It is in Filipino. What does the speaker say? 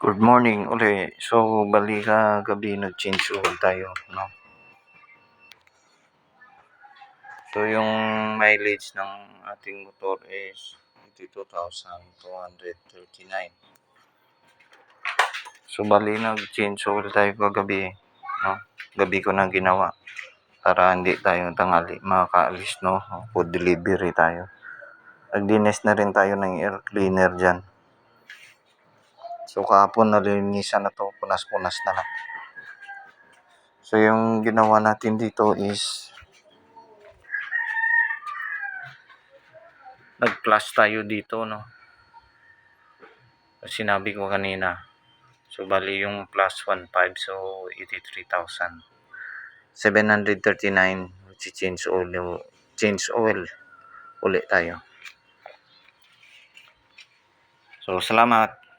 Good morning uli. So, bali gabi nag-change oil tayo, no? So, yung mileage ng ating motor is 82,239. So, bali nag-change oil tayo kagabi, no? Gabi ko na ginawa para hindi tayo tanghali makakaalis, no? Food delivery tayo. Nagdinis na rin tayo ng air cleaner dyan. So, kahapon nalinisan na to, punas-punas na lang. So, yung ginawa natin dito is nag-plus tayo dito, no? Sinabi ko kanina. So, bali yung plus 1.5, so 83,739, change oil ulit tayo. So, salamat.